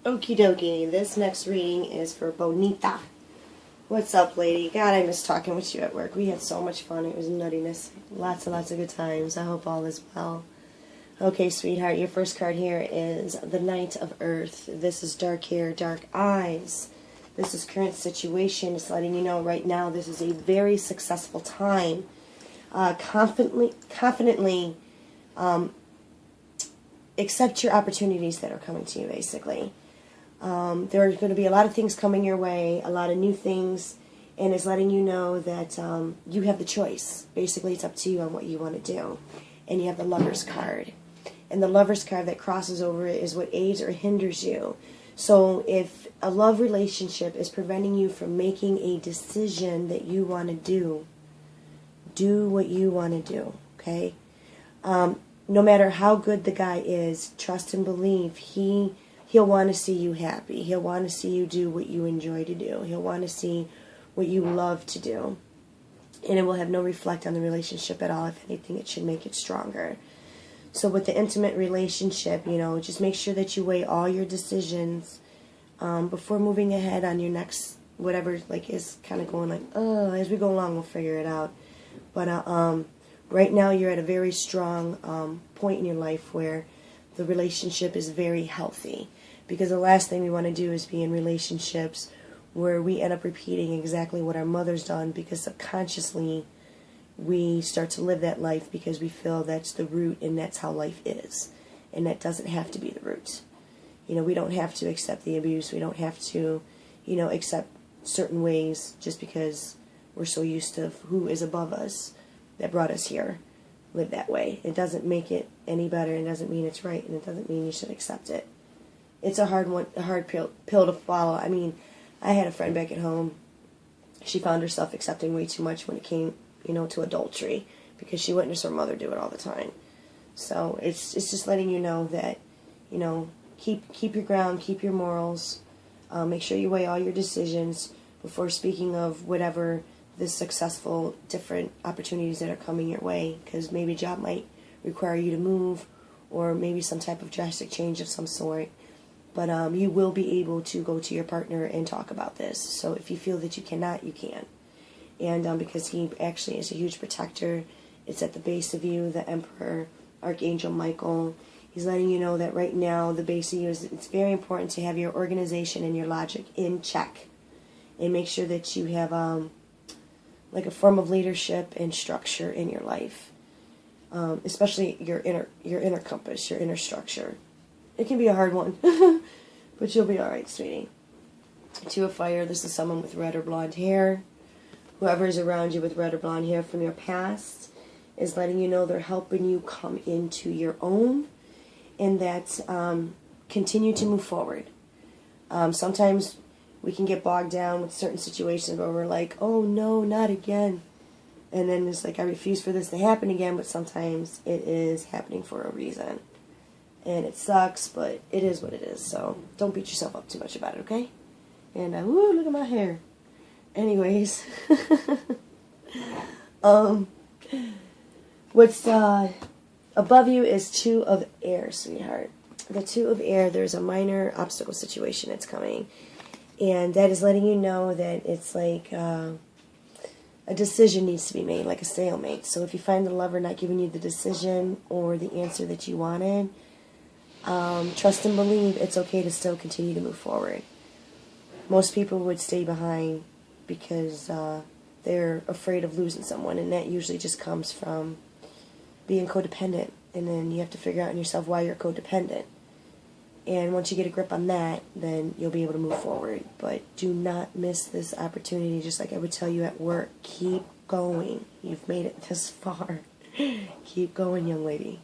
Okie dokie, this next reading is for Bonita. What's up, lady? God, I miss talking with you at work. We had so much fun. It was nuttiness. Lots and lots of good times. I hope all is well. Okay, sweetheart, your first card here is the Knight of Earth. This is dark hair, dark eyes. This is current situation. It's letting you know right now this is a very successful time. Confidently accept your opportunities that are coming to you, basically. There are going to be a lot of things coming your way, a lot of new things, and it's letting you know that you have the choice. Basically, it's up to you on what you want to do. And you have the Lover's card. And the Lover's card that crosses over it is what aids or hinders you. So if a love relationship is preventing you from making a decision that you want to do what you want to do, okay? No matter how good the guy is, trust and believe, he'll want to see you happy. He'll want to see you do what you enjoy to do. He'll want to see what you love to do. And it will have no reflect on the relationship at all. If anything, it should make it stronger. So with the intimate relationship, just make sure that you weigh all your decisions before moving ahead on your next, whatever, is kind of going as we go along, we'll figure it out. But right now you're at a very strong point in your life where the relationship is very healthy. Because the last thing we want to do is be in relationships where we end up repeating exactly what our mother's done, because subconsciously we start to live that life because we feel that's the root and that's how life is. And that doesn't have to be the root. We don't have to accept the abuse. We don't have to, accept certain ways just because we're so used to who is above us that brought us here. Live that way. It doesn't make it any better. It doesn't mean it's right, and it doesn't mean you should accept it. It's a hard pill to follow. I mean, I had a friend back at home. She found herself accepting way too much when it came, to adultery, because she witnessed her mother do it all the time. So it's just letting you know that, keep your ground, keep your morals, make sure you weigh all your decisions before speaking of whatever the successful different opportunities that are coming your way, because maybe a job might require you to move, or maybe some type of drastic change of some sort. But you will be able to go to your partner and talk about this. So if you feel that you cannot, you can. And because he actually is a huge protector, it's at the base of you, the Emperor, Archangel Michael. He's letting you know that right now the base of you is, it's very important to have your organization and your logic in check. And make sure that you have a form of leadership and structure in your life. Especially your inner compass, your inner structure. It can be a hard one, but you'll be alright, sweetie. Two of Fire, this is someone with red or blonde hair. Whoever is around you with red or blonde hair from your past is letting you know they're helping you come into your own, and that continue to move forward. Sometimes we can get bogged down with certain situations where we're like, oh no, not again. And then it's like, I refuse for this to happen again, but sometimes it is happening for a reason. And it sucks, but it is what it is. So don't beat yourself up too much about it, okay? And woo, look at my hair. Anyways, what's above you is Two of Air, sweetheart. The Two of Air, there's a minor obstacle situation that's coming, and that is letting you know that it's like a decision needs to be made, like a stalemate. So if you find the lover not giving you the decision or the answer that you wanted, trust and believe it's okay to still continue to move forward. Most people would stay behind because they're afraid of losing someone, and that usually just comes from being codependent. And then you have to figure out in yourself why you're codependent. And once you get a grip on that, then you'll be able to move forward. But do not miss this opportunity, just like I would tell you at work. Keep going. You've made it this far. Keep going, young lady.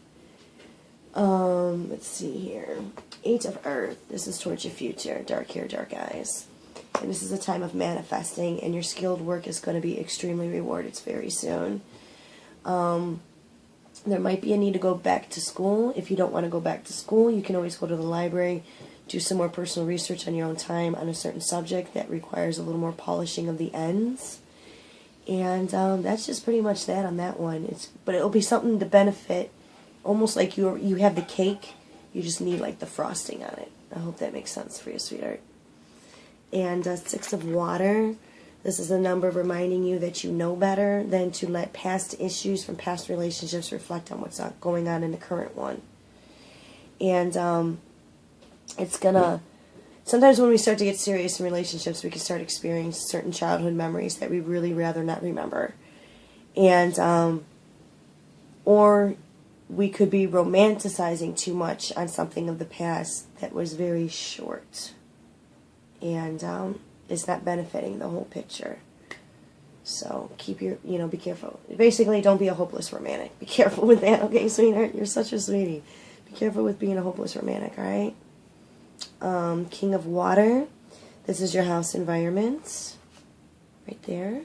Let's see here. Eight of Earth. This is towards your future. Dark hair, dark eyes. And this is a time of manifesting, and your skilled work is going to be extremely rewarded very soon. There might be a need to go back to school. If you don't want to go back to school, you can always go to the library, do some more personal research on your own time on a certain subject that requires a little more polishing of the ends. And that's just pretty much that on that one. But it'll be something to benefit, almost like you have the cake, you just need like the frosting on it. I hope that makes sense for you, sweetheart. And 6 of water. This is a number reminding you that you know better than to let past issues from past relationships reflect on what's going on in the current one. And it's gonna, sometimes when we start to get serious in relationships, we can start experiencing certain childhood memories that we really rather not remember. And, or we could be romanticizing too much on something of the past that was very short. And, it's not benefiting the whole picture. So keep your, be careful. Basically, don't be a hopeless romantic. Be careful with that, okay, sweetheart? You're such a sweetie. Be careful with being a hopeless romantic, all right? King of Water. This is your house environment. Right there.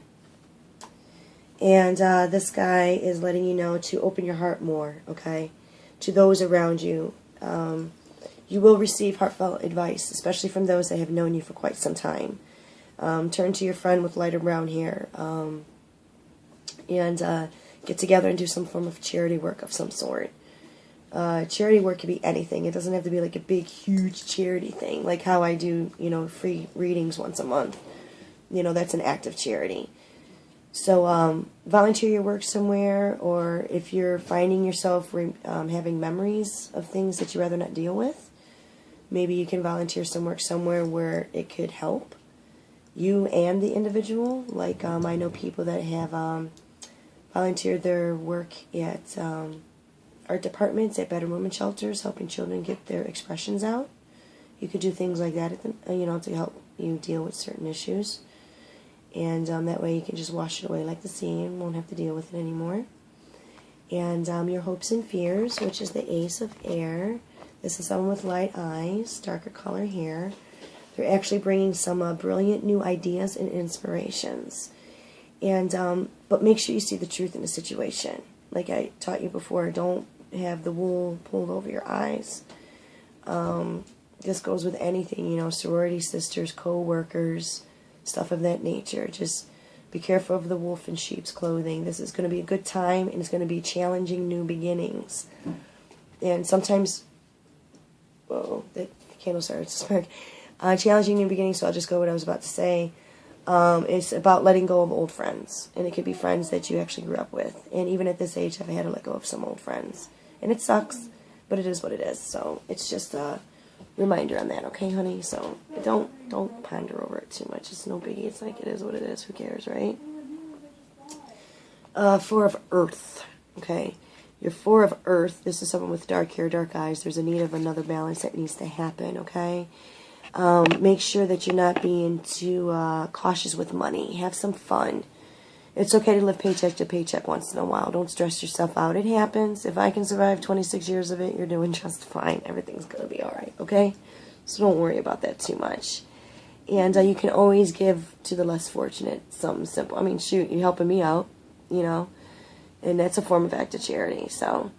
And this guy is letting you know to open your heart more, okay? To those around you. You will receive heartfelt advice, especially from those that have known you for quite some time. Turn to your friend with lighter brown hair. And get together and do some form of charity work of some sort. Charity work could be anything. It doesn't have to be like a big, huge charity thing. Like how I do, free readings once a month. That's an act of charity. So volunteer your work somewhere, or if you're finding yourself having memories of things that you'd rather not deal with, maybe you can volunteer some work somewhere where it could help you and the individual. Like I know people that have volunteered their work at art departments, at bedroom women shelters, helping children get their expressions out. You could do things like that, to help you deal with certain issues. And that way you can just wash it away like the sea and won't have to deal with it anymore. And your hopes and fears, which is the Ace of Air. This is someone with light eyes, darker color hair. They're actually bringing some brilliant new ideas and inspirations. And but make sure you see the truth in the situation. Like I taught you before, don't have the wool pulled over your eyes. This goes with anything, sorority sisters, co-workers, stuff of that nature. Just be careful of the wolf in sheep's clothing. This is going to be a good time, and it's going to be challenging new beginnings. And sometimes, whoa, that candle started to spark. Challenging new beginnings, so I'll just go what I was about to say. It's about letting go of old friends. And it could be friends that you actually grew up with. And even at this age, I've had to let go of some old friends. And it sucks, but it is what it is. So it's just a reminder on that, okay, honey? So don't ponder over it too much. It's no biggie. It's like it is what it is. Who cares, right? 4 of Earth, okay? Your 4 of Earth, this is someone with dark hair, dark eyes. There's a need of another balance that needs to happen, okay? Make sure that you're not being too cautious with money. Have some fun. It's okay to live paycheck to paycheck once in a while. Don't stress yourself out. It happens. If I can survive 26 years of it, you're doing just fine. Everything's going to be all right, okay? So don't worry about that too much. And you can always give to the less fortunate. Something simple. I mean, shoot, you're helping me out, and that's a form of act of charity. So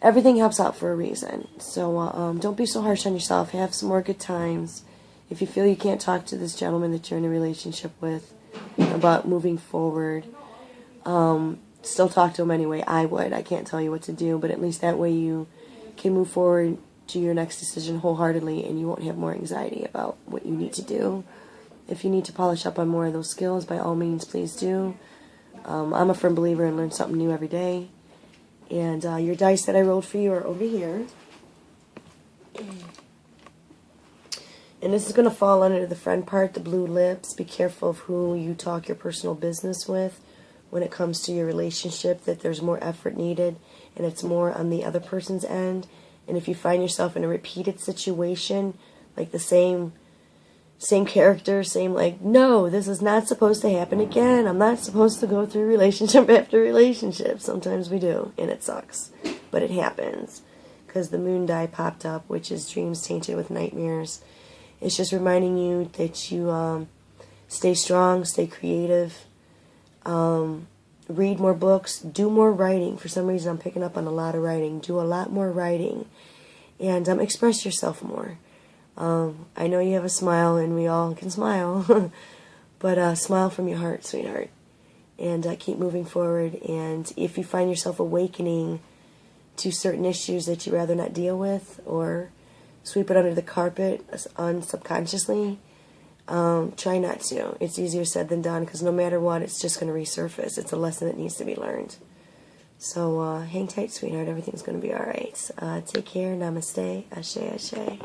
everything helps out for a reason. So don't be so harsh on yourself. Have some more good times. If you feel you can't talk to this gentleman that you're in a relationship with about moving forward, still talk to him anyway. I would. I can't tell you what to do, but at least that way you can move forward to your next decision wholeheartedly, and you won't have more anxiety about what you need to do. If you need to polish up on more of those skills, by all means, please do. I'm a firm believer in learn something new every day. And your dice that I rolled for you are over here. And this is going to fall under the friend part, the blue lips. Be careful of who you talk your personal business with when it comes to your relationship, that there's more effort needed and it's more on the other person's end. And if you find yourself in a repeated situation, like the same character, same like, no, this is not supposed to happen again. I'm not supposed to go through relationship after relationship. Sometimes we do, and it sucks. But it happens. Because the moon die popped up, which is dreams tainted with nightmares. It's just reminding you that you stay strong, stay creative, read more books, do more writing. For some reason, I'm picking up on a lot of writing. Do a lot more writing. And express yourself more. I know you have a smile, and we all can smile. But smile from your heart, sweetheart. And keep moving forward. And if you find yourself awakening to certain issues that you'd rather not deal with, or sweep it under the carpet unsubconsciously. Try not to. It's easier said than done, because no matter what, it's just going to resurface. It's a lesson that needs to be learned. So hang tight, sweetheart. Everything's going to be all right. Take care. Namaste. Ashe, ashe.